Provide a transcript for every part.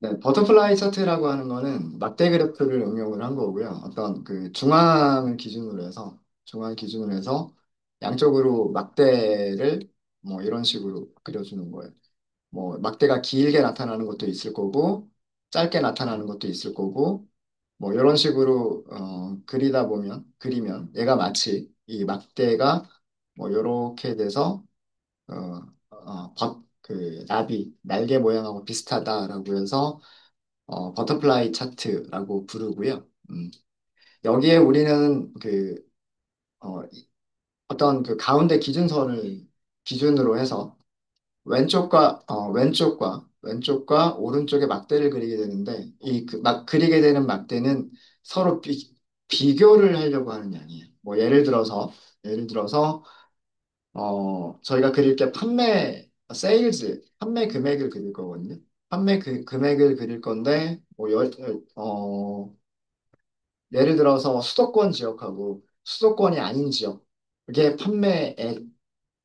네, 버터플라이 차트라고 하는 거는 막대 그래프를 응용을 한 거고요. 어떤 그 중앙 기준으로 해서 양쪽으로 막대를 뭐 이런 식으로 그려주는 거예요. 뭐 막대가 길게 나타나는 것도 있을 거고 짧게 나타나는 것도 있을 거고 뭐 이런 식으로 그리면 얘가 마치 이 막대가 뭐 이렇게 돼서 그 나비 날개 모양하고 비슷하다라고 해서 버터플라이 차트라고 부르고요. 여기에 우리는 어떤 그 가운데 기준선을 기준으로 해서 왼쪽과 오른쪽에 막대를 그리게 되는데 막 그리게 되는 막대는 서로 비교를 하려고 하는 게 아니에요. 뭐 예를 들어서 저희가 그릴 게 판매 금액을 그릴 거거든요. 금액을 그릴 건데 예를 들어서 수도권 지역하고 수도권이 아닌 지역 그게 판매액이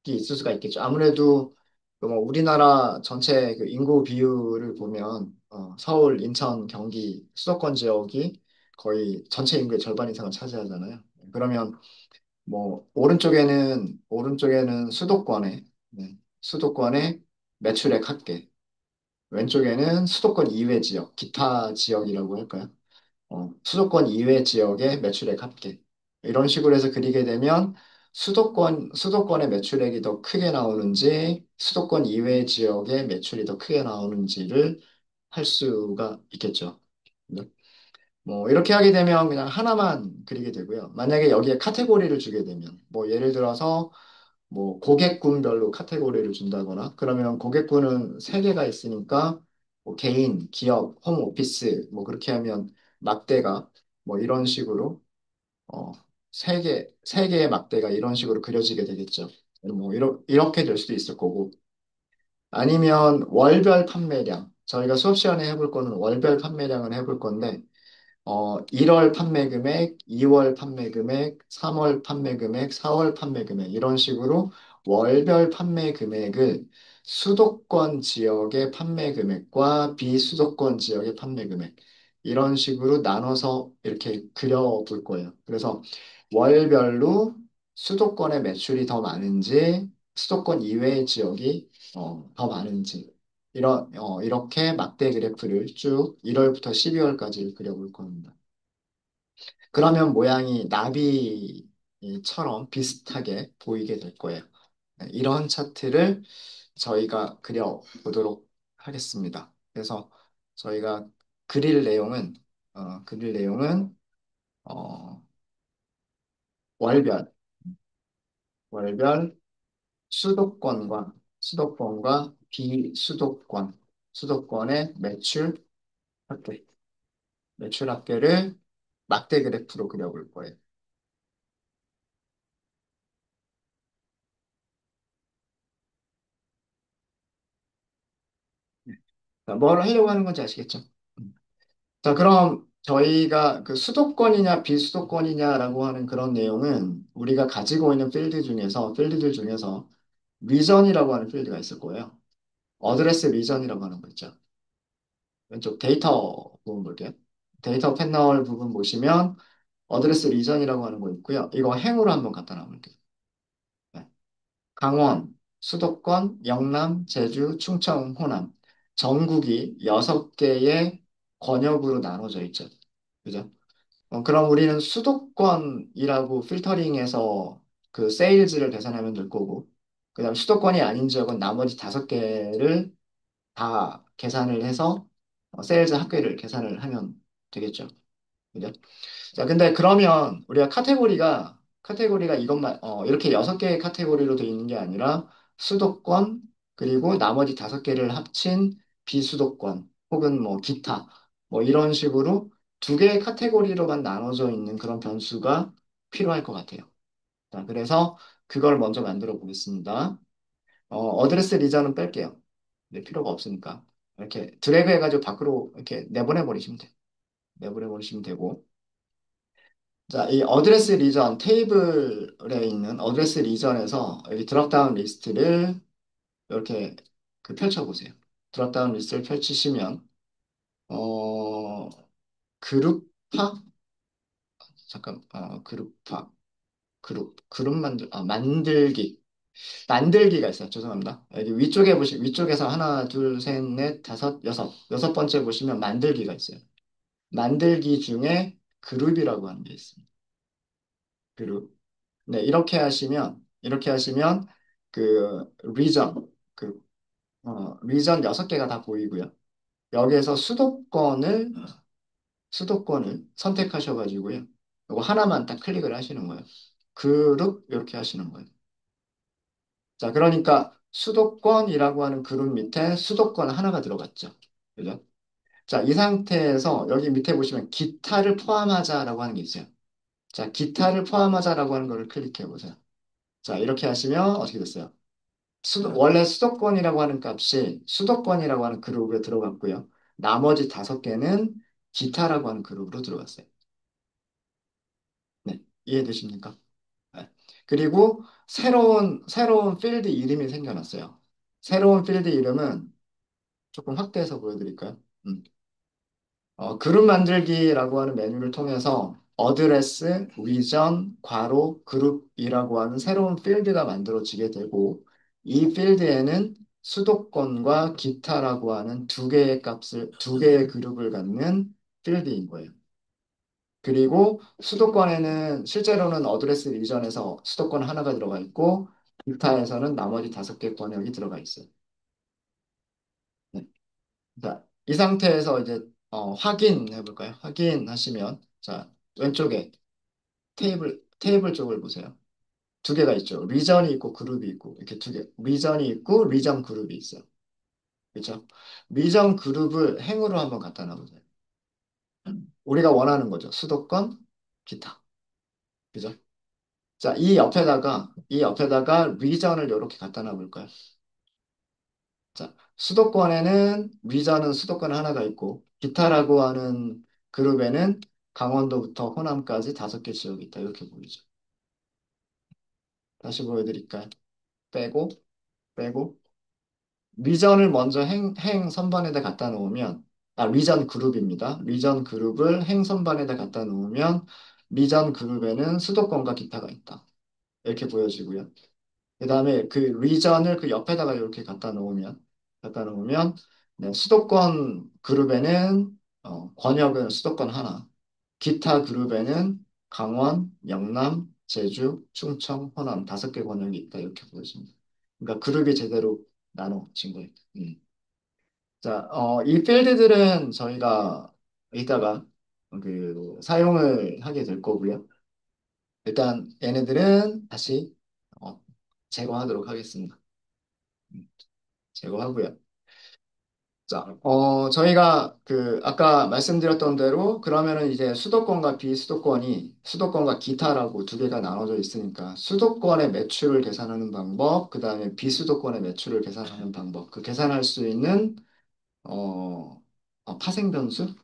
있을 수가 있겠죠. 아무래도 그뭐 우리나라 전체 그 인구 비율을 보면 서울, 인천, 경기 수도권 지역이 거의 전체 인구의 절반 이상을 차지하잖아요. 그러면 뭐 오른쪽에는 수도권의 매출액 합계, 왼쪽에는 수도권 이외 지역, 기타 지역이라고 할까요? 수도권 이외 지역의 매출액 합계. 이런 식으로 해서 그리게 되면 수도권의 매출액이 더 크게 나오는지, 수도권 이외 지역의 매출이 더 크게 나오는지를 할 수가 있겠죠. 네. 뭐, 이렇게 하게 되면 그냥 하나만 그리게 되고요. 만약에 여기에 카테고리를 주게 되면, 뭐, 예를 들어서, 뭐, 고객군별로 카테고리를 준다거나, 그러면 고객군은 세 개가 있으니까, 뭐 개인, 기업, 홈 오피스, 뭐, 그렇게 하면 막대가, 뭐, 이런 식으로, 어, 세 개의 막대가 이런 식으로 그려지게 되겠죠. 뭐, 이렇게 될 수도 있을 거고, 아니면 월별 판매량. 저희가 수업 시간에 해볼 거는 월별 판매량을 해볼 건데, 1월 판매 금액, 2월 판매 금액, 3월 판매 금액, 4월 판매 금액 이런 식으로 월별 판매 금액을 수도권 지역의 판매 금액과 비수도권 지역의 판매 금액 이런 식으로 나눠서 이렇게 그려볼 거예요. 그래서 월별로 수도권의 매출이 더 많은지 수도권 이외의 지역이 더 많은지 이렇게 막대 그래프를 쭉 1월부터 12월까지 그려볼 겁니다. 그러면 모양이 나비처럼 비슷하게 보이게 될 거예요. 네, 이런 차트를 저희가 그려보도록 하겠습니다. 그래서 저희가 그릴 내용은, 그릴 내용은, 어, 월별, 월별 수도권과 수도권의 합계, 매출 합계를 막대 그래프로 그려볼 거예요. 자, 뭘 하려고 하는 건지 아시겠죠? 음. 자, 그럼 저희가 그 수도권이냐 비수도권이냐라고 하는 그런 내용은 우리가 가지고 있는 필드들 중에서 리전이라고 하는 필드가 있을 거예요. 어드레스 리전이라고 하는 거 있죠. 왼쪽 데이터 부분 볼게요. 데이터 패널 부분 보시면 어드레스 리전이라고 하는 거 있고요. 이거 행으로 한번 갖다 놔볼게요. 네. 강원, 수도권, 영남, 제주, 충청, 호남. 전국이 6개의 권역으로 나눠져 있죠. 그죠? 그럼 우리는 수도권이라고 필터링해서 그 세일즈를 계산하면 될 거고, 그다음 수도권이 아닌 지역은 나머지 5개를 다 계산을 해서 세일즈 합계를 계산을 하면 되겠죠. 그죠? 자, 근데 그러면 우리가 카테고리가 이것만, 이렇게 6개의 카테고리로 되어 있는 게 아니라 수도권, 그리고 나머지 5개를 합친 비수도권, 혹은 뭐 기타, 뭐 이런 식으로 2개의 카테고리로만 나눠져 있는 그런 변수가 필요할 것 같아요. 자, 그래서 그걸 먼저 만들어 보겠습니다. 어드레스 리전은 뺄게요. 네, 필요가 없으니까. 이렇게 드래그 해가지고 밖으로 이렇게 내보내 버리시면 되고. 자, 이 어드레스 리전 테이블에 있는 어드레스 리전에서 여기 드롭다운 리스트를 이렇게 그 펼쳐보세요. 드롭다운 리스트를 펼치시면 그룹화? 잠깐, 그룹화. 만들기. 만들기가 있어요. 죄송합니다. 여기 위쪽에서 하나, 둘, 셋, 넷, 다섯, 여섯 번째 보시면 만들기가 있어요. 만들기 중에 그룹이라고 하는 게 있습니다. 그룹. 네, 이렇게 하시면 그 리전 6개가 다 보이고요. 여기에서 수도권을 선택하셔가지고요. 이거 하나만 딱 클릭을 하시는 거예요. 그룹 이렇게 하시는 거예요. 자, 그러니까 수도권이라고 하는 그룹 밑에 수도권 하나가 들어갔죠. 그죠? 자, 이 상태에서 여기 밑에 보시면 기타를 포함하자라고 하는 게 있어요. 자, 기타를 포함하자라고 하는 거를 클릭해 보세요. 자, 이렇게 하시면 어떻게 됐어요? 원래 수도권이라고 하는 값이 수도권이라고 하는 그룹에 들어갔고요. 나머지 5개는 기타라고 하는 그룹으로 들어갔어요. 네, 이해되십니까? 네. 그리고 새로운 필드 이름이 생겨났어요. 새로운 필드 이름은 조금 확대해서 보여드릴까요? 그룹 만들기라고 하는 메뉴를 통해서 어드레스, 리전, 괄호, 그룹이라고 하는 새로운 필드가 만들어지게 되고 이 필드에는 수도권과 기타라고 하는 두 개의 그룹을 갖는 필드인 거예요. 그리고 수도권에는 실제로는 어드레스 리전에서 수도권 하나가 들어가 있고 기타에서는 나머지 5개 권역이 들어가 있어요. 네. 자, 이 상태에서 이제 확인해 볼까요? 확인하시면 자, 왼쪽에 테이블 쪽을 보세요. 2개가 있죠. 리전이 있고 그룹이 있고 이렇게 2개. 리전이 있고 리전 그룹이 있어요. 그렇죠? 리전 그룹을 행으로 한번 갖다 놔보세요. 우리가 원하는 거죠. 수도권, 기타. 그죠? 자, 이 옆에다가 리전을 이렇게 갖다 놔볼까요? 자, 리전은 수도권 하나가 있고, 기타라고 하는 그룹에는 강원도부터 호남까지 5개 지역이 있다. 이렇게 보이죠. 다시 보여드릴까요? 빼고, 빼고, 리전을 먼저 행 선반에다 갖다 놓으면, 리전 그룹입니다. 리전 그룹을 행 선반에다 갖다 놓으면, 리전 그룹에는 수도권과 기타가 있다. 이렇게 보여지고요. 그 다음에 그 리전을 그 옆에다가 이렇게 갖다 놓으면, 네, 수도권 그룹에는, 권역은 수도권 하나, 기타 그룹에는 강원, 영남, 제주, 충청, 호남 5개 권역이 있다. 이렇게 보여집니다. 그러니까 그룹이 제대로 나눠진 거예요. 자, 이 필드들은 저희가 이따가 사용을 하게 될 거고요. 일단 얘네들은 다시 어, 제거하도록 하겠습니다. 음, 제거하고요. 자, 저희가 아까 말씀드렸던 대로 그러면은 이제 수도권과 기타라고 2개가 나눠져 있으니까 수도권의 매출을 계산하는 방법, 그 다음에 비수도권의 매출을 계산하는 방법, 그 계산할 수 있는, 어, 파생 변수가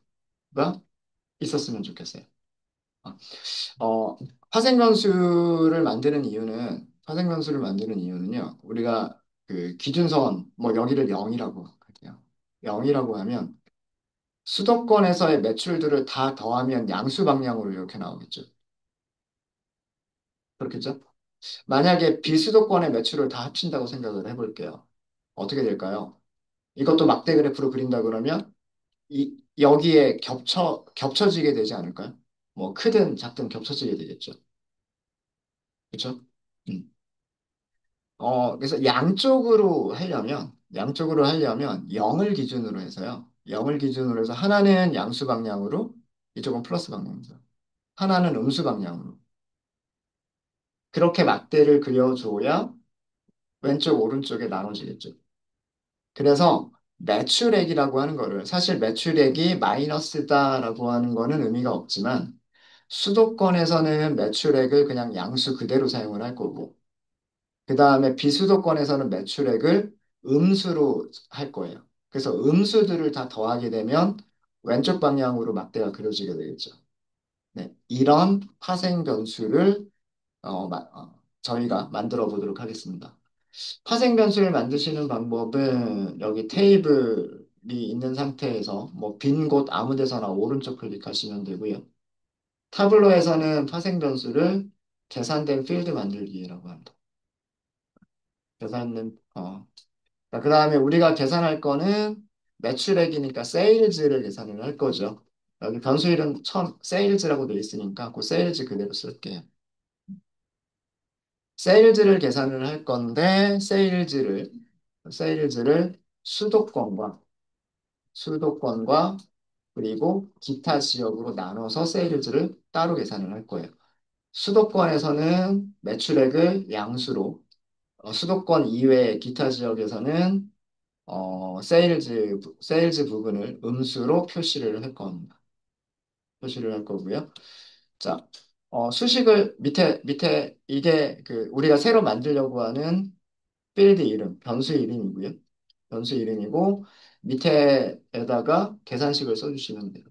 있었으면 좋겠어요. 어, 어, 파생 변수를 만드는 이유는요, 우리가 그 기준선, 뭐 여기를 0이라고 할게요. 0이라고 하면 수도권에서의 매출들을 다 더하면 양수 방향으로 이렇게 나오겠죠. 그렇겠죠? 만약에 비수도권의 매출을 다 합친다고 생각을 해볼게요. 어떻게 될까요? 이것도 막대 그래프로 그린다 그러면 여기에 겹쳐지게 되지 않을까요? 뭐 크든 작든 겹쳐지게 되겠죠. 그렇죠? 음. 그래서 양쪽으로 하려면 0을 기준으로 해서요. 0을 기준으로 해서 하나는 양수 방향으로, 이쪽은 플러스 방향으로. 하나는 음수 방향으로. 그렇게 막대를 그려줘야 왼쪽, 오른쪽에 나눠지겠죠. 그래서 매출액이라고 하는 거를, 사실 매출액이 마이너스다라고 하는 거는 의미가 없지만, 수도권에서는 매출액을 그냥 양수 그대로 사용을 할 거고, 그 다음에 비수도권에서는 매출액을 음수로 할 거예요. 그래서 음수들을 다 더하게 되면 왼쪽 방향으로 막대가 그려지게 되겠죠. 네, 이런 파생 변수를 저희가 만들어 보도록 하겠습니다. 파생 변수를 만드시는 방법은 여기 테이블 있는 상태에서 뭐 빈 곳 아무 데서나 오른쪽 클릭하시면 되고요. 타블로에서는 파생 변수를 계산된 필드 만들기라고 합니다. 계산은 그 다음에 우리가 계산할 거는 매출액이니까 세일즈를 계산을 할 거죠. 여기 변수 이름 처음 세일즈라고 되어 있으니까 그 세일즈 그대로 쓸게요. 세일즈를 계산을 할 건데 세일즈를 수도권과 수도권과 그리고 기타 지역으로 나눠서 세일즈를 따로 계산을 할 거예요. 수도권에서는 매출액을 양수로, 수도권 이외의 기타 지역에서는 세일즈 부분을 음수로 표시를 할 겁니다. 표시를 할 거고요. 자, 수식을 밑에 이게 그 우리가 새로 만들려고 하는 필드 이름, 변수 이름이고요. 변수 이름이고 밑에다가 계산식을 써주시면 돼요.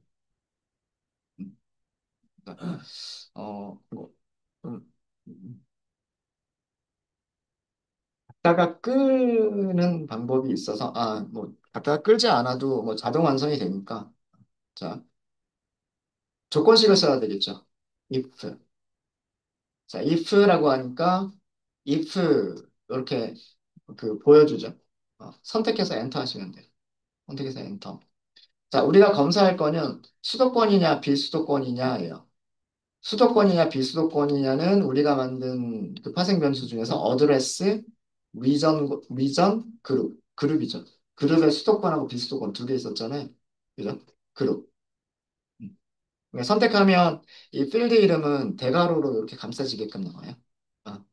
음, 뭐, 음, 갖다가 끄는 방법이 있어서, 뭐, 갖다가 끌지 않아도 뭐 자동 완성이 되니까. 자, 조건식을 써야 되겠죠. if. 자, if라고 하니까, if, 이렇게 보여주죠. 선택해서 엔터 하시면 돼요. 선택해서 엔터. 자, 우리가 검사할 거는 수도권이냐, 비수도권이냐예요. 수도권이냐 비수도권이냐는 우리가 만든 그 파생 변수 중에서 어드레스, 리전, 그룹이죠. 그룹에 수도권하고 비수도권 두 개 있었잖아요. 그죠? 그룹. 음. 그러니까 선택하면 이 필드 이름은 대괄호로 이렇게 감싸지게끔 나와요. 아,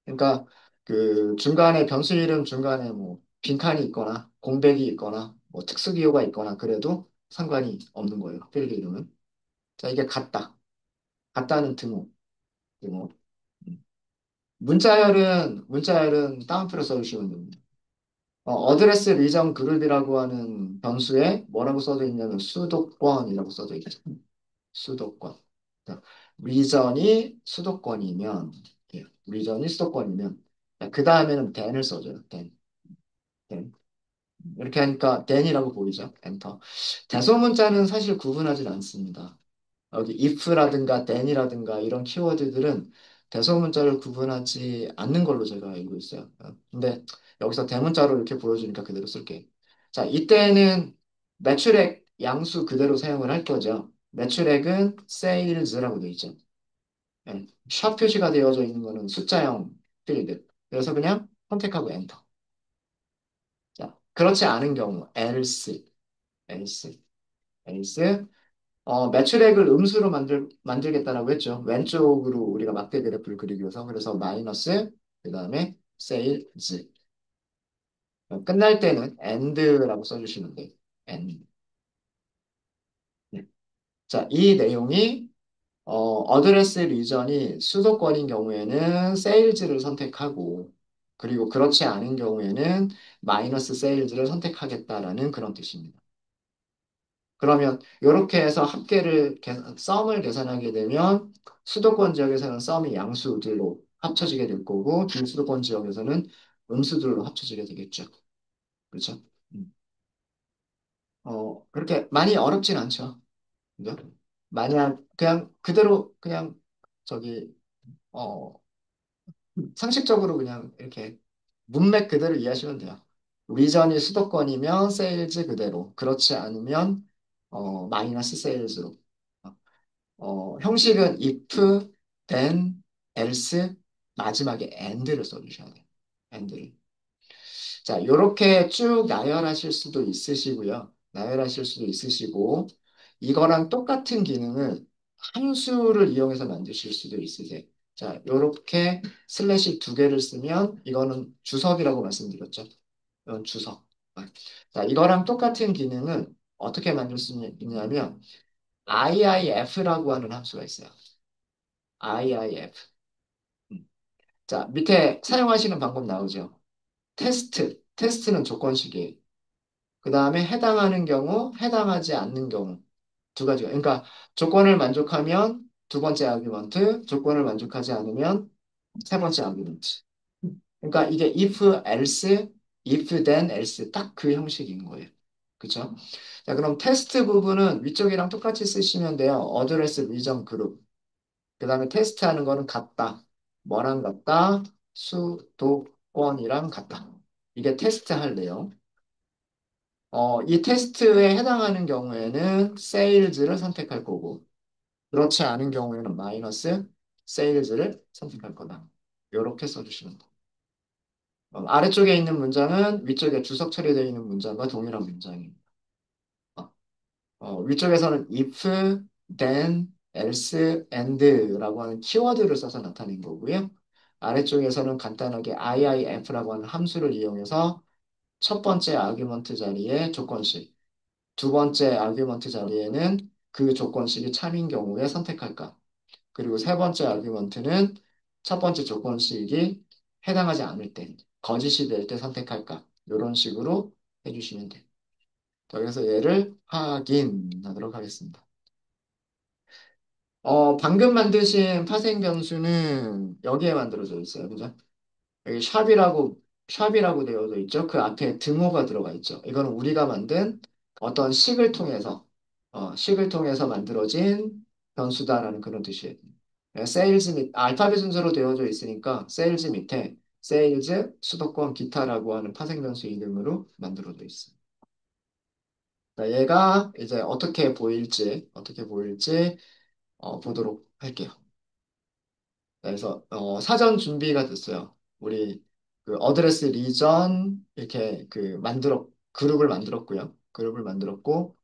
그러니까 그 중간에 변수 이름 중간에 뭐 빈칸이 있거나 공백이 있거나 뭐 특수 기호가 있거나 그래도 상관이 없는 거예요. 필드 이름은. 자, 이게 같다는 등호. 음. 문자열은 따옴표로 써주시면 됩니다. 어드레스 리전 그룹이라고 하는 변수에 뭐라고 써져 있냐면 수도권이라고 써져 있죠. 수도권. 자, 리전이 수도권이면 그 다음에는 then을 써줘요. then. 이렇게 하니까 then이라고 보이죠. 엔터. 대소문자는 사실 구분하지 않습니다. 여기 if라든가 then이라든가 이런 키워드들은 대소문자를 구분하지 않는 걸로 제가 알고 있어요. 근데 여기서 대문자로 이렇게 보여주니까 그대로 쓸게요. 자, 이때는 매출액 양수 그대로 사용을 할 거죠. 매출액은 sales라고 되어 있죠. 샵 표시가 되어져 있는 거는 숫자형 필드. 그래서 그냥 선택하고 엔터. 자, 그렇지 않은 경우 else, else. 매출액을 음수로 만들겠다라고 했죠. 왼쪽으로 우리가 막대 그래프를 그리기 위해서. 그래서 마이너스, 그 다음에 sales. 끝날 때는 and라고 써주시면 돼요. and. 네. 자, 이 내용이, 어드레스 리전이 수도권인 경우에는 sales를 선택하고, 그리고 그렇지 않은 경우에는 마이너스 sales를 선택하겠다라는 그런 뜻입니다. 그러면 이렇게 해서 썸을 계산하게 되면 수도권 지역에서는 썸이 양수들로 합쳐지게 될 거고 비수도권 지역에서는 음수들로 합쳐지게 되겠죠. 그렇죠? 음. 그렇게 많이 어렵진 않죠. 그죠? 만약 그냥 그대로 그냥 저기 어, 상식적으로 그냥 이렇게 문맥 그대로 이해하시면 돼요. 리전이 수도권이면 세일즈 그대로 그렇지 않으면 마이너스 세일즈로 형식은 if, then, else, 마지막에 and를 써주셔야 돼요. and를. 자, 요렇게 쭉 나열하실 수도 있으시고요. 나열하실 수도 있으시고, 이거랑 똑같은 기능을 함수를 이용해서 만드실 수도 있으세요. 자, 요렇게 슬래시 두 개를 쓰면 이거는 주석이라고 말씀드렸죠. 이건 주석. 자, 이거랑 똑같은 기능은 어떻게 만들 수 있냐면 IIF라고 하는 함수가 있어요. IIF. 음. 자, 밑에 사용하시는 방법 나오죠. 테스트는 조건식이에요. 그 다음에 해당하는 경우, 해당하지 않는 경우. 두 가지가. 그러니까 조건을 만족하면 두 번째 아규먼트, 조건을 만족하지 않으면 세 번째 아규먼트. 그러니까 이게 if, else, if, then, else 딱 그 형식인 거예요. 그쵸? 자, 그럼 테스트 부분은 위쪽이랑 똑같이 쓰시면 돼요. 어드레스 리전 그룹. 그 다음에 테스트하는 거는 같다. 뭐랑 같다? 수도권이랑 같다. 이게 테스트 할 내용. 이 테스트에 해당하는 경우에는 세일즈를 선택할 거고, 그렇지 않은 경우에는 마이너스 세일즈를 선택할 거다. 이렇게 써주시면 돼요. 아래쪽에 있는 문장은 위쪽에 주석 처리되어 있는 문장과 동일한 문장입니다. 어, 위쪽에서는 if, then, else, and라고 하는 키워드를 써서 나타낸 거고요. 아래쪽에서는 간단하게 IIF라고 하는 함수를 이용해서 첫 번째 아규먼트 자리에 조건식, 두 번째 아규먼트 자리에는 그 조건식이 참인 경우에 선택할까. 그리고 세 번째 아규먼트는 첫 번째 조건식이 해당하지 않을 때, 거짓이 될 때 선택할까. 이런 식으로 해주시면 돼요. 자, 그래서 얘를 확인하도록 하겠습니다. 방금 만드신 파생 변수는 여기에 만들어져 있어요. 그죠? 여기 샵이라고 되어져 있죠. 그 앞에 등호가 들어가 있죠. 이거는 우리가 만든 어떤 식을 통해서 만들어진 변수다라는 그런 뜻이에요. 세일즈 알파벳 순서로 되어져 있으니까 세일즈 밑에 세일즈, 수도권, 기타라고 하는 파생 변수 이름으로 만들어져 있어요. 자, 얘가 이제 어떻게 보일지 보도록 할게요. 그래서 사전 준비가 됐어요. 우리 그 어드레스 리전 이렇게 그룹을 만들었고요. 그룹을 만들었고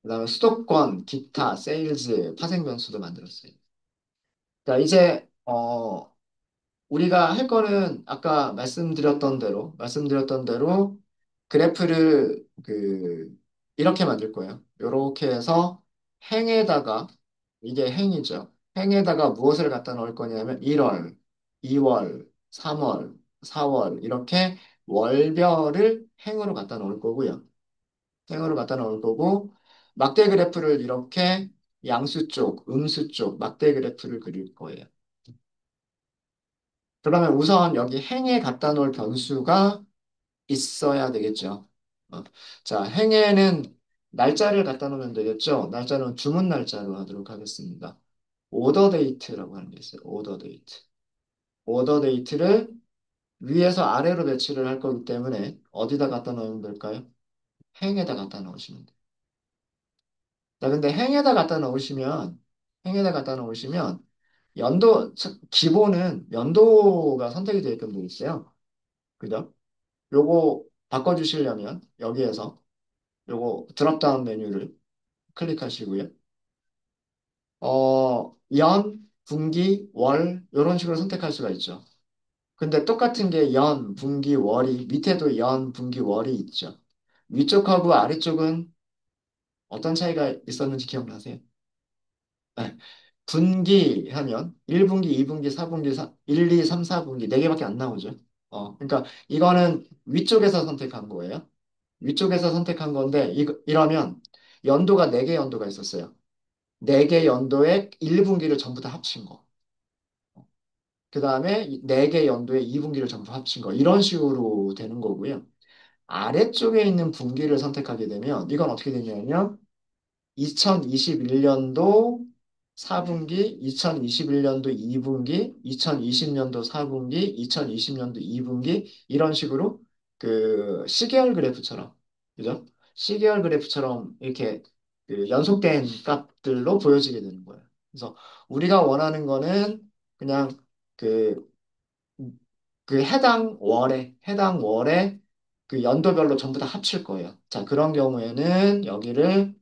그다음에 수도권, 기타, 세일즈, 파생 변수도 만들었어요. 자, 이제 우리가 할 거는 아까 말씀드렸던 대로 그래프를 이렇게 만들 거예요. 이렇게 해서 행에다가 이게 행이죠. 행에다가 무엇을 갖다 넣을 거냐면 1월, 2월, 3월, 4월 이렇게 월별을 행으로 갖다 놓을 거고요. 행으로 갖다 놓을 거고 막대 그래프를 이렇게 양수 쪽, 음수 쪽 막대 그래프를 그릴 거예요. 그러면 우선 여기 행에 갖다 놓을 변수가 있어야 되겠죠. 어, 자, 행에는 날짜를 갖다 놓으면 되겠죠. 날짜는 주문 날짜로 하도록 하겠습니다. 오더 데이트라고 하는 게 있어요. 오더 데이트. 오더 데이트를 위에서 아래로 배치를 할 거기 때문에 어디다 갖다 놓으면 될까요? 행에다 갖다 놓으시면 돼요. 자, 근데 행에다 갖다 놓으시면 기본은 연도가 선택이 되게끔 되어 있어요. 그죠? 요거 바꿔주시려면 여기에서 요거 드롭다운 메뉴를 클릭하시고요. 분기, 월 이런 식으로 선택할 수가 있죠. 근데 똑같은 게 연, 분기, 월이 밑에도 연, 분기, 월이 있죠. 위쪽하고 아래쪽은 어떤 차이가 있었는지 기억나세요? 네. 분기 하면 1분기, 2분기, 4분기, 1, 2, 3, 4분기 4개밖에 안 나오죠. 그러니까 이거는 위쪽에서 선택한 거예요. 위쪽에서 선택한 건데 이러면 연도가 4개 연도가 있었어요. 4개 연도의 1분기를 전부 다 합친 거. 그 다음에 4개 연도의 2분기를 전부 합친 거. 이런 식으로 되는 거고요. 아래쪽에 있는 분기를 선택하게 되면 이건 어떻게 되냐면 2021년도 4분기, 2021년도 2분기, 2020년도 4분기, 2020년도 2분기 이런 식으로 시계열 그래프처럼 그죠? 시계열 그래프처럼 이렇게 연속된 값들로 보여지게 되는 거예요. 그래서 우리가 원하는 거는 그냥 그, 해당 월에 그 연도별로 전부 다 합칠 거예요. 자, 그런 경우에는 여기를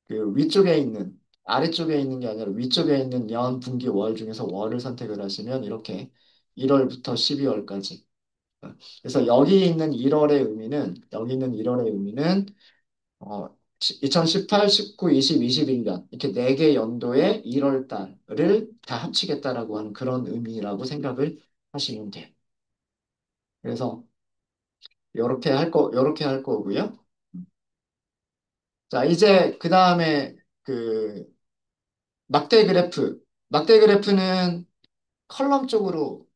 위쪽에 있는, 아래쪽에 있는 게 아니라 위쪽에 있는 연, 분기, 월 중에서 월을 선택을 하시면 이렇게 1월부터 12월까지. 그래서 여기 있는 1월의 의미는, 2018, 19, 20, 21년, 이렇게 4개 연도의 1월 달을 다 합치겠다라고 하는 그런 의미라고 생각을 하시면 돼요. 그래서 요렇게 할 거고요. 자, 이제 그 다음에 그 막대 그래프. 막대 그래프는 컬럼 쪽으로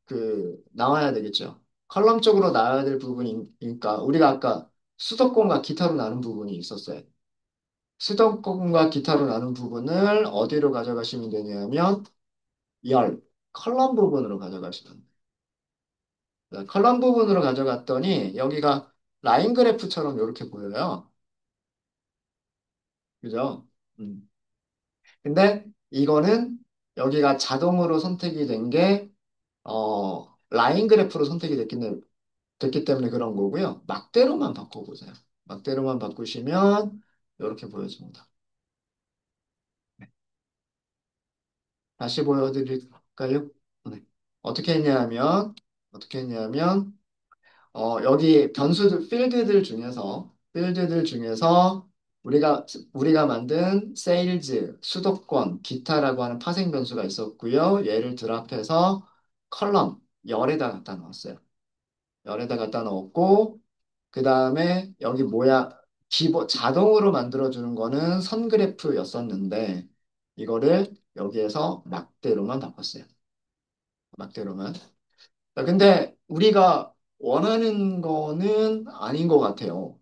나와야 되겠죠. 컬럼 쪽으로 나와야 될 부분이니까 우리가 아까 수도권과 기타로 나눈 부분이 있었어요. 수도권과 기타로 나눈 부분을 어디로 가져가시면 되냐면 열, 컬럼 부분으로 가져가시면 돼요. 컬럼 부분으로 가져갔더니 여기가 라인 그래프처럼 이렇게 보여요. 그죠? 음. 근데 이거는 여기가 자동으로 선택이 된 게, 라인 그래프로 선택이 됐기 때문에 그런 거고요. 막대로만 바꿔보세요. 막대로만 바꾸시면 이렇게 보여집니다. 네. 다시 보여드릴까요? 네. 어떻게 했냐면, 어떻게 했냐면, 여기 필드들 중에서 우리가 만든 세일즈, 수도권, 기타라고 하는 파생 변수가 있었고요. 얘를 드랍해서 컬럼, 열에다 갖다 넣었어요. 열에다 갖다 넣었고, 그 다음에 여기 자동으로 만들어주는 거는 선 그래프였었는데, 이거를 여기에서 막대로만 바꿨어요. 막대로만. 자, 근데 우리가 원하는 거는 아닌 것 같아요.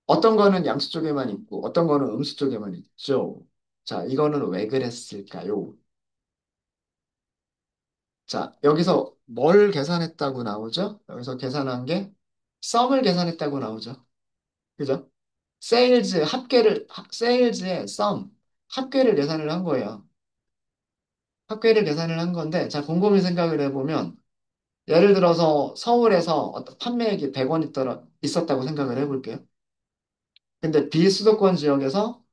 어떤 거는 양수 쪽에만 있고, 어떤 거는 음수 쪽에만 있죠. 자, 이거는 왜 그랬을까요? 자, 여기서 뭘 계산했다고 나오죠? 여기서 계산한 게 썸을 계산했다고 나오죠. 그죠? 세일즈의 썸, 합계를 계산을 한 거예요. 합계를 계산을 한 건데, 자, 곰곰이 생각을 해보면, 예를 들어서 서울에서 어떤 판매액이 100원 있었다고 생각을 해볼게요. 근데 비수도권 지역에서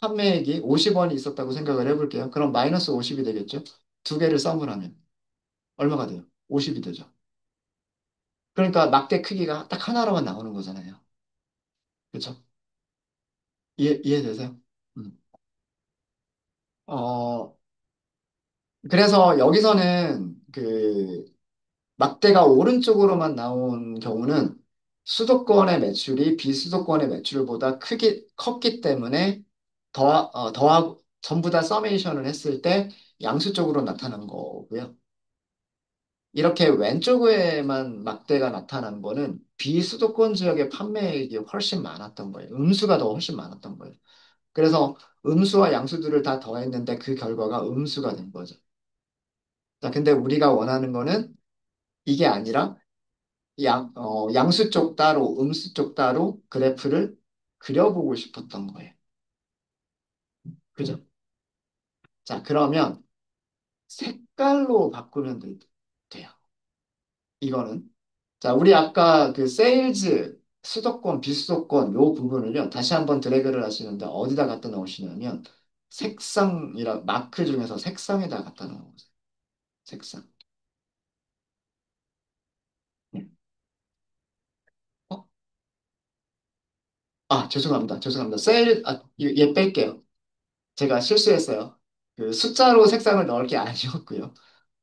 판매액이 50원이 있었다고 생각을 해볼게요. 그럼 마이너스 50이 되겠죠? 두 개를 썸을 하면 얼마가 돼요? 50이 되죠. 그러니까 막대 크기가 딱 하나로만 나오는 거잖아요. 그렇죠? 이해되세요? 음. 어, 그래서 여기서는 막대가 오른쪽으로만 나온 경우는 수도권의 매출이 비수도권의 매출보다 컸기 때문에 더하고 전부 다 서메이션을 했을 때 양수 쪽으로 나타난 거고요. 이렇게 왼쪽에만 막대가 나타난 거는 비수도권 지역의 판매액이 훨씬 많았던 거예요. 음수가 더 훨씬 많았던 거예요. 그래서 음수와 양수들을 다 더했는데 그 결과가 음수가 된 거죠. 자, 근데 우리가 원하는 거는 이게 아니라 양수 쪽 따로, 음수 쪽 따로 그래프를 그려보고 싶었던 거예요. 그죠? 자, 그러면 색깔로 바꾸면 돼요. 이거는. 자, 우리 아까 그 세일즈, 수도권, 비수도권 요 부분을요. 다시 한번 드래그를 하시는데 어디다 갖다 놓으시냐면 마크 중에서 색상에다 갖다 놓으세요. 색상. 네. 어? 죄송합니다. 죄송합니다. 얘 뺄게요. 제가 실수했어요. 그 숫자로 색상을 넣을 게 아니었고요.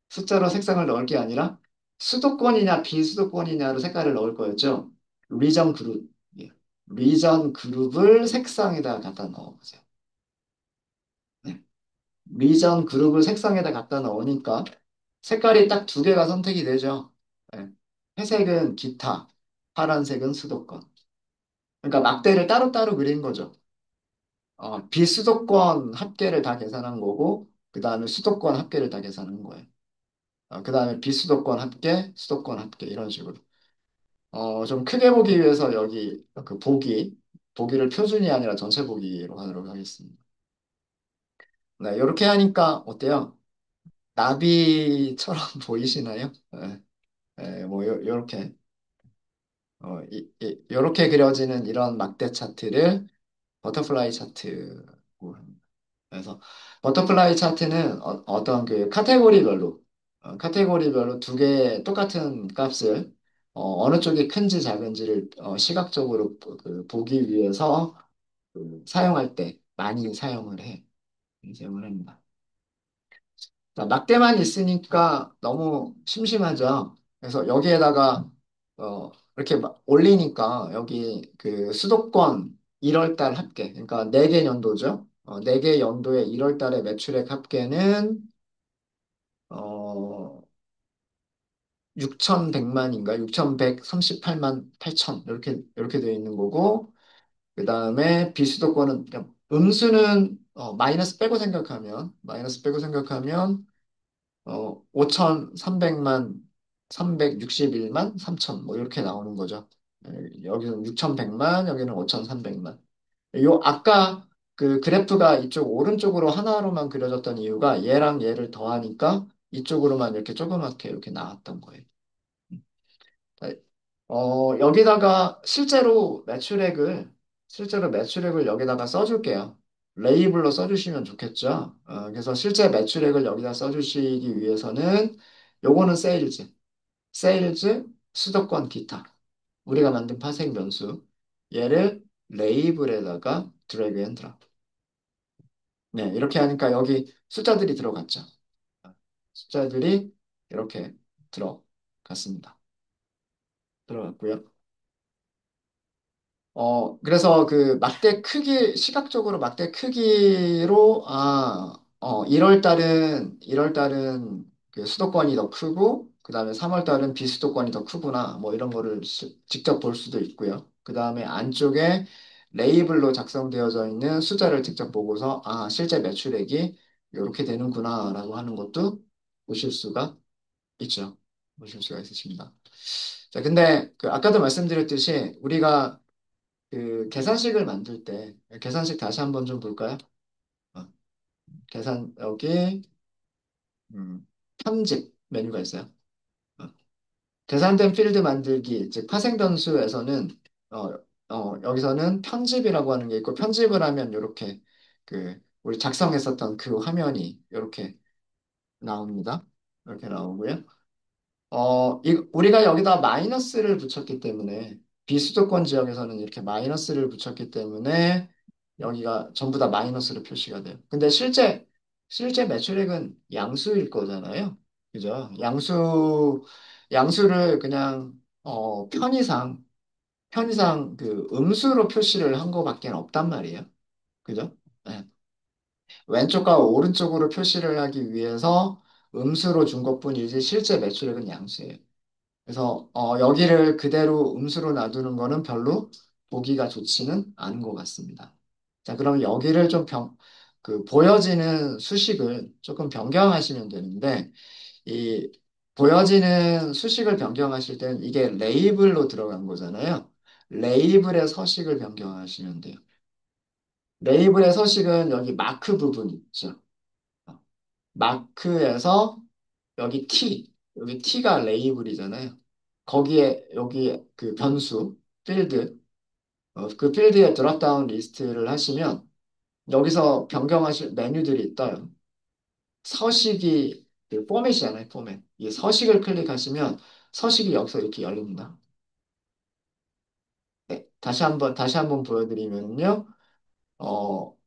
숫자로 색상을 넣을 게 아니라 수도권이냐 비수도권이냐로 색깔을 넣을 거였죠. 리전 그룹. 예. 리전 그룹을 색상에다 갖다 넣어보세요. 네. 리전 그룹을 색상에다 갖다 넣으니까 색깔이 딱 두 개가 선택이 되죠. 네. 회색은 기타, 파란색은 수도권. 그러니까 막대를 따로따로 그린 거죠. 비수도권 합계를 다 계산한 거고, 그 다음에 수도권 합계를 다 계산한 거예요. 그 다음에 비수도권 합계, 수도권 합계, 이런 식으로. 좀 크게 보기 위해서 여기 보기를 표준이 아니라 전체 보기로 하도록 하겠습니다. 네, 이렇게 하니까 어때요? 나비처럼 보이시나요? 네, 네, 뭐, 요렇게, 요렇게 그려지는 이런 막대 차트를 버터플라이 차트고 합니다. 그래서 버터플라이 차트는 떤그 카테고리별로 두 개의 똑같은 값을 어느 쪽이 큰지 작은지를 시각적으로 보기 위해서 사용할 때 많이 사용을 합니다. 자, 막대만 있으니까 너무 심심하죠. 그래서 여기에다가 이렇게 올리니까 여기 그 수도권 1월 달 합계, 그러니까 4개 연도죠. 4개 연도의 1월 달의 매출액 합계는 어, 6,100만인가? 6,138만 8천. 이렇게 되어 있는 거고, 그 다음에 비수도권은, 그냥 음수는, 마이너스 빼고 생각하면, 5,300만, 361만 3천, 뭐, 이렇게 나오는 거죠. 여기는 6,100만, 여기는 5,300만. 아까 그 그래프가 이쪽 오른쪽으로 하나로만 그려졌던 이유가 얘랑 얘를 더하니까 이쪽으로만 이렇게 조그맣게 이렇게 나왔던 거예요. 여기다가 실제로 매출액을 여기다가 써줄게요. 레이블로 써주시면 좋겠죠. 그래서 실제 매출액을 여기다 써주시기 위해서는 요거는 세일즈, 수도권 기타. 우리가 만든 파생 변수. 얘를 레이블에다가 드래그 앤 드랍. 네, 이렇게 하니까 여기 숫자들이 들어갔죠. 숫자들이 이렇게 들어갔습니다. 들어갔고요. 그래서 그 시각적으로 막대 크기로, 1월 달은 그 수도권이 더 크고, 그 다음에 3월 달은 비수도권이 더 크구나, 뭐 이런 거를 직접 볼 수도 있고요. 그 다음에 안쪽에 레이블로 작성되어져 있는 숫자를 직접 보고서, 실제 매출액이 이렇게 되는구나, 라고 하는 것도 보실 수가 있죠. 보실 수가 있으십니다. 자, 근데 그 아까도 말씀드렸듯이 우리가 그 계산식을 만들 때 계산식 다시 한번 좀 볼까요? 어, 여기 편집 메뉴가 있어요. 어, 계산된 필드 만들기, 즉 파생 변수에서는 어, 여기서는 편집이라고 하는 게 있고, 편집을 하면 이렇게 그 우리 작성했었던 그 화면이 이렇게 나옵니다. 이렇게 나오고요. 우리가 여기다 마이너스를 붙였기 때문에, 비수도권 지역에서는 이렇게 마이너스를 붙였기 때문에, 여기가 전부 다 마이너스로 표시가 돼요. 근데 실제 매출액은 양수일 거잖아요. 그죠? 양수를 그냥, 편의상 그 음수로 표시를 한 거밖에 없단 말이에요. 그죠? 네. 왼쪽과 오른쪽으로 표시를 하기 위해서 음수로 준 것뿐이지 실제 매출액은 양수예요. 그래서 여기를 그대로 음수로 놔두는 거는 별로 보기가 좋지는 않은 것 같습니다. 자, 그럼 여기를 보여지는 수식을 조금 변경하시면 되는데, 이 보여지는 수식을 변경하실 때는 이게 레이블로 들어간 거잖아요. 레이블의 서식을 변경하시면 돼요. 레이블의 서식은 여기 마크 부분 있죠. 마크에서 여기 T가 레이블이잖아요. 거기에, 여기 그 변수, 그 필드에 드롭다운 리스트를 하시면 여기서 변경하실 메뉴들이 떠요. 그 포맷이잖아요, 포맷. 이 서식을 클릭하시면 서식이 여기서 이렇게 열립니다. 네, 다시 한번 보여드리면요. 어,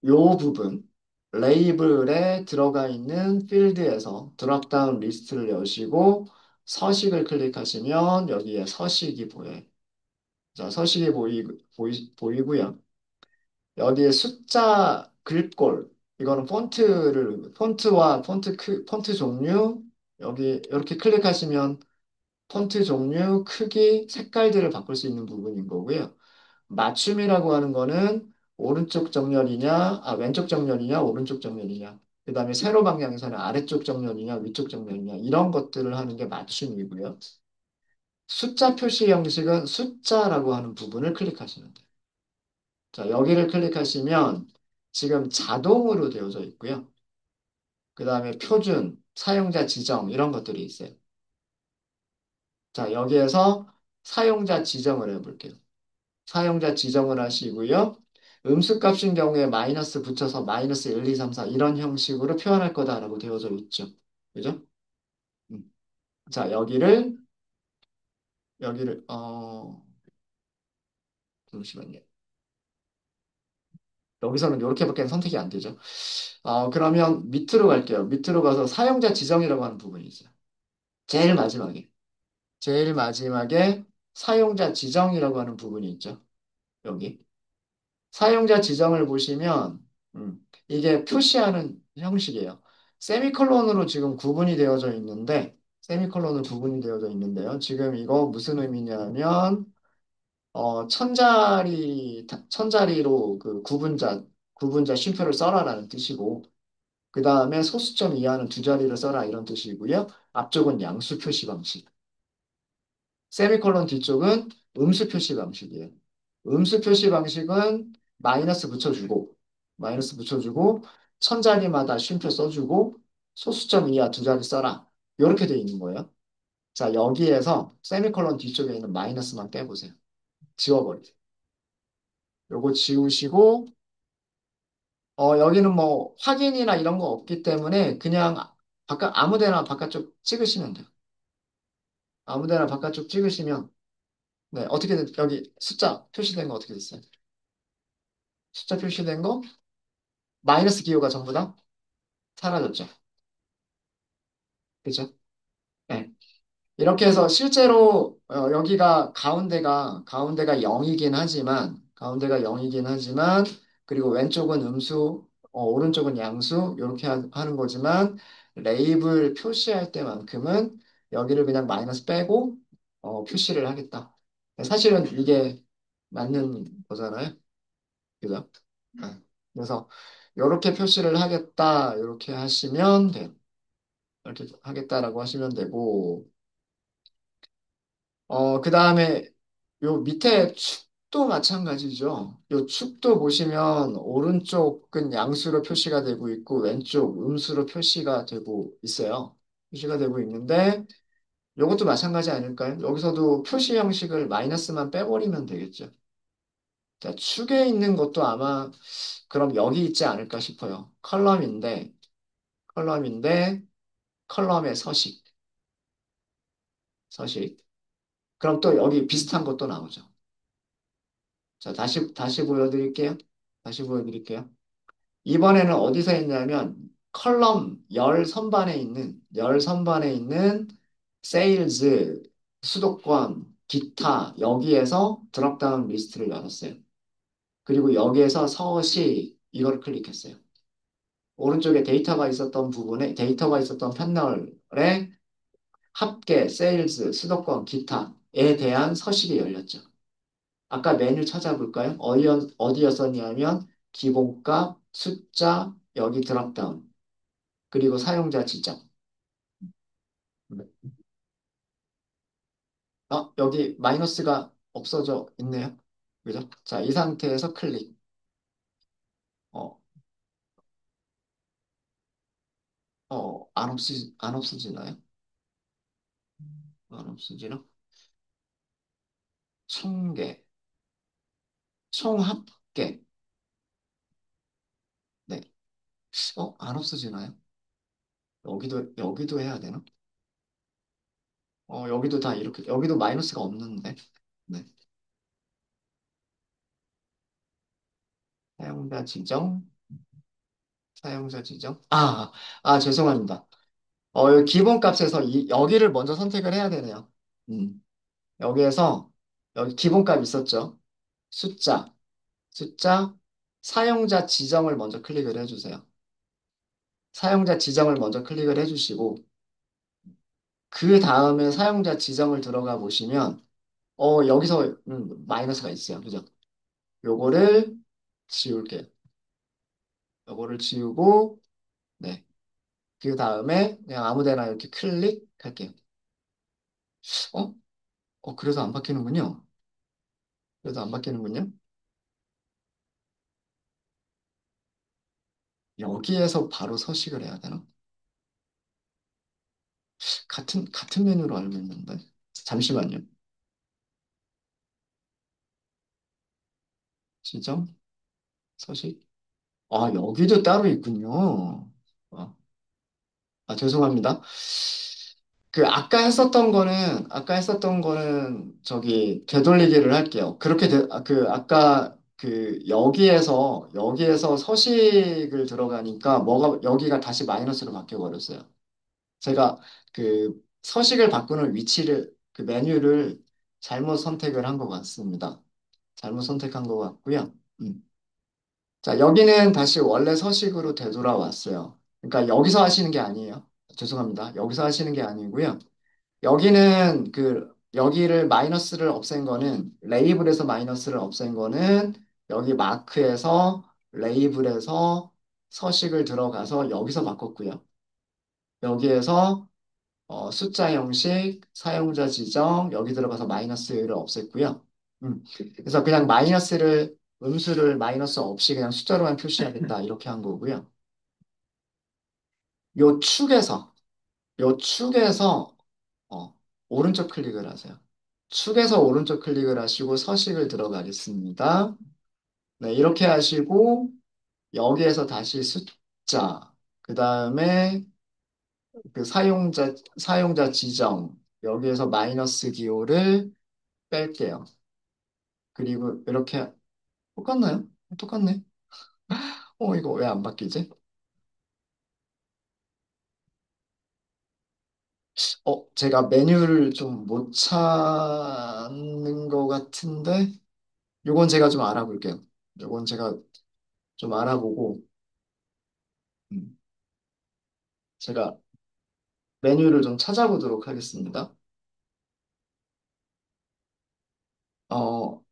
요 부분, 레이블에 들어가 있는 필드에서 드롭다운 리스트를 여시고 서식을 클릭하시면 여기에 서식이 보여요. 자, 서식이 보이고요. 여기에 숫자 글꼴, 이거는 폰트와 폰트 종류, 여기 이렇게 클릭하시면 폰트 종류, 크기, 색깔들을 바꿀 수 있는 부분인 거고요. 맞춤이라고 하는 거는 왼쪽 정렬이냐, 오른쪽 정렬이냐. 그 다음에 세로 방향에서는 아래쪽 정렬이냐, 위쪽 정렬이냐. 이런 것들을 하는 게 맞춤이고요. 숫자 표시 형식은 숫자라고 하는 부분을 클릭하시면 돼요. 자, 여기를 클릭하시면 지금 자동으로 되어져 있고요. 그 다음에 표준, 사용자 지정 이런 것들이 있어요. 자, 여기에서 사용자 지정을 해볼게요. 사용자 지정을 하시고요. 음수값인 경우에 마이너스 붙여서 마이너스 1, 2, 3, 4 이런 형식으로 표현할 거다라고 되어져 있죠. 그죠? 음. 자, 여기를, 잠시만요. 여기서는 이렇게밖에 선택이 안 되죠. 그러면 밑으로 갈게요. 밑으로 가서 사용자 지정이라고 하는 부분이 있어요. 제일 마지막에. 제일 마지막에 사용자 지정이라고 하는 부분이 있죠. 여기. 사용자 지정을 보시면, 이게 표시하는 형식이에요. 세미콜론으로 지금 구분이 되어져 있는데, 세미콜론으로 구분이 되어져 있는데요. 지금 이거 무슨 의미냐면, 천자리로 그 구분자 쉼표를 써라라는 뜻이고, 그 다음에 소수점 이하는 두 자리를 써라 이런 뜻이고요. 앞쪽은 양수 표시 방식. 세미콜론 뒤쪽은 음수 표시 방식이에요. 음수 표시 방식은 마이너스 붙여주고, 천자리마다 쉼표 써주고, 소수점 이하 두 자리 써라. 이렇게 돼 있는 거예요. 자, 여기에서 세미콜론 뒤쪽에 있는 마이너스만 빼보세요. 지워버리세요. 요거 지우시고, 여기는 뭐 확인이나 이런 거 없기 때문에 그냥 아무 데나 바깥쪽 찍으시면 돼요. 아무 데나 바깥쪽 찍으시면, 네, 어떻게든 여기 숫자 표시된 거 어떻게 됐어요? 숫자 표시된 거, 마이너스 기호가 전부 다 사라졌죠. 그죠? 네. 이렇게 해서 실제로 여기가 가운데가 0이긴 하지만 그리고 왼쪽은 음수, 오른쪽은 양수 이렇게 하는 거지만 레이블 표시할 때만큼은 여기를 그냥 마이너스 빼고 표시를 하겠다. 사실은 이게 맞는 거잖아요. 그죠? 네. 그래서 이렇게 표시를 하겠다 이렇게 하시면 돼요. 이렇게 하겠다라고 하시면 되고 그 다음에 요 밑에 축도 마찬가지죠. 요 축도 보시면 오른쪽은 양수로 표시가 되고 있고 왼쪽 음수로 표시가 되고 있어요. 표시가 되고 있는데 요것도 마찬가지 아닐까요? 여기서도 표시 형식을 마이너스만 빼버리면 되겠죠. 자, 축에 있는 것도 아마 그럼 여기 있지 않을까 싶어요. 컬럼인데 컬럼의 서식. 그럼 또 여기 비슷한 것도 나오죠. 자, 다시 보여드릴게요. 다시 보여드릴게요. 이번에는 어디서 했냐면 컬럼 열 선반에 있는 세일즈, 수도권, 기타 여기에서 드롭다운 리스트를 열었어요. 그리고 여기에서 서시 이걸 클릭했어요. 오른쪽에 데이터가 있었던 패널에 합계, 세일즈, 수도권, 기타에 대한 서식이 열렸죠. 아까 메뉴 찾아볼까요? 어디였었냐면 기본값, 숫자, 여기 드롭다운, 그리고 사용자 지정. 여기 마이너스가 없어져 있네요. 그죠? 자, 이 상태에서 클릭. 어, 안 없어지나요? 안 없어지나? 총계, 총합계. 네. 안 없어지나요? 여기도 해야 되나? 여기도 다 이렇게, 여기도 마이너스가 없는데. 네. 사용자 지정, 사용자 지정. 죄송합니다. 여기 기본값에서 여기를 먼저 선택을 해야 되네요. 음, 여기에서, 여기 기본값 있었죠? 숫자, 숫자, 사용자 지정을 먼저 클릭을 해주세요. 사용자 지정을 먼저 클릭을 해주시고, 그 다음에 사용자 지정을 들어가 보시면, 여기서 마이너스가 있어요. 그죠? 요거를 지울게요. 요거를 지우고, 네. 그 다음에 그냥 아무 데나 이렇게 클릭할게요. 어? 그래서 안 바뀌는군요. 그래서 안 바뀌는군요. 여기에서 바로 서식을 해야 되나? 같은 메뉴로 알고 있는데. 잠시만요. 지정, 서식. 여기도 따로 있군요. 아, 죄송합니다. 아까 했었던 거는 저기 되돌리기를 할게요. 아까 여기에서 서식을 들어가니까 여기가 다시 마이너스로 바뀌어 버렸어요. 제가 서식을 바꾸는 메뉴를 잘못 선택을 한 것 같습니다. 잘못 선택한 것 같고요. 음. 자, 여기는 다시 원래 서식으로 되돌아왔어요. 그러니까 여기서 하시는 게 아니에요. 죄송합니다. 여기서 하시는 게 아니고요. 여기는 여기를 마이너스를 없앤 거는, 레이블에서 마이너스를 없앤 거는, 여기 마크에서 레이블에서 서식을 들어가서 여기서 바꿨고요. 여기에서 숫자 형식, 사용자 지정, 여기 들어가서 마이너스를 없앴고요. 그래서 그냥 음수를 마이너스 없이 그냥 숫자로만 표시하겠다, 이렇게 한 거고요. 요 축에서, 요 축에서, 어, 오른쪽 클릭을 하세요. 축에서 오른쪽 클릭을 하시고 서식을 들어가겠습니다. 네, 이렇게 하시고, 여기에서 다시 숫자, 그 다음에 사용자 지정, 여기에서 마이너스 기호를 뺄게요. 그리고 이렇게, 똑같나요? 똑같네. 이거 왜 안 바뀌지? 제가 메뉴를 좀 못 찾는 것 같은데, 요건 제가 좀 알아볼게요. 요건 제가 좀 알아보고, 음, 제가 메뉴를 좀 찾아보도록 하겠습니다. 어,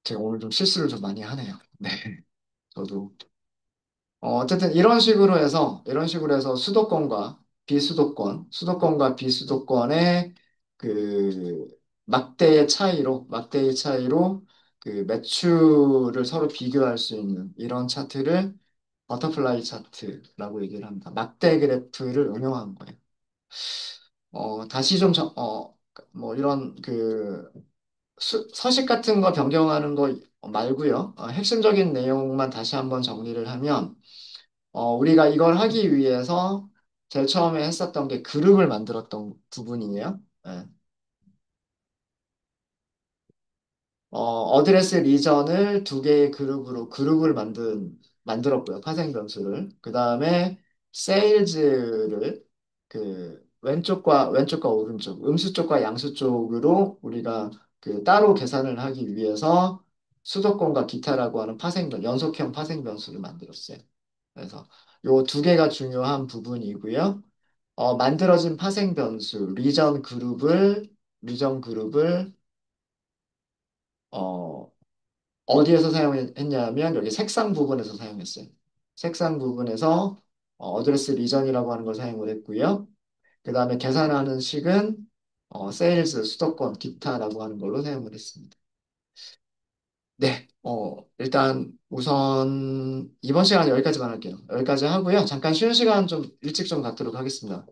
제가 오늘 좀 실수를 좀 많이 하네요. 네, 저도. 어쨌든 이런 식으로 해서 수도권과 비수도권의 그 막대의 차이로 그 매출을 서로 비교할 수 있는 이런 차트를 버터플라이 차트라고 얘기를 합니다. 막대 그래프를 응용한 거예요. 다시 좀, 뭐 이런 서식 같은 거 변경하는 거 말고요. 핵심적인 내용만 다시 한번 정리를 하면, 우리가 이걸 하기 위해서 제일 처음에 했었던 게 그룹을 만들었던 부분이에요. 예. 어드레스 리전을 두 개의 그룹을 만들었고요. 파생 변수를. 그 다음에 세일즈를 왼쪽과 오른쪽, 음수 쪽과 양수 쪽으로 우리가 따로 계산을 하기 위해서 수도권과 기타라고 하는 연속형 파생 변수를 만들었어요. 그래서 요 두 개가 중요한 부분이고요. 만들어진 파생 변수, 리전 그룹을, 어, 어디에서 사용했냐면 여기 색상 부분에서 사용했어요. 색상 부분에서 어드레스 리전이라고 하는 걸 사용을 했고요. 그 다음에 계산하는 식은 세일즈, 수도권, 기타라고 하는 걸로 사용을 했습니다. 네, 일단 우선 이번 시간 여기까지만 할게요. 여기까지 하고요. 잠깐 쉬는 시간 좀 일찍 좀 갖도록 하겠습니다.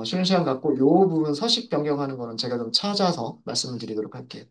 쉬는 시간 갖고 요 부분 서식 변경하는 거는 제가 좀 찾아서 말씀을 드리도록 할게요.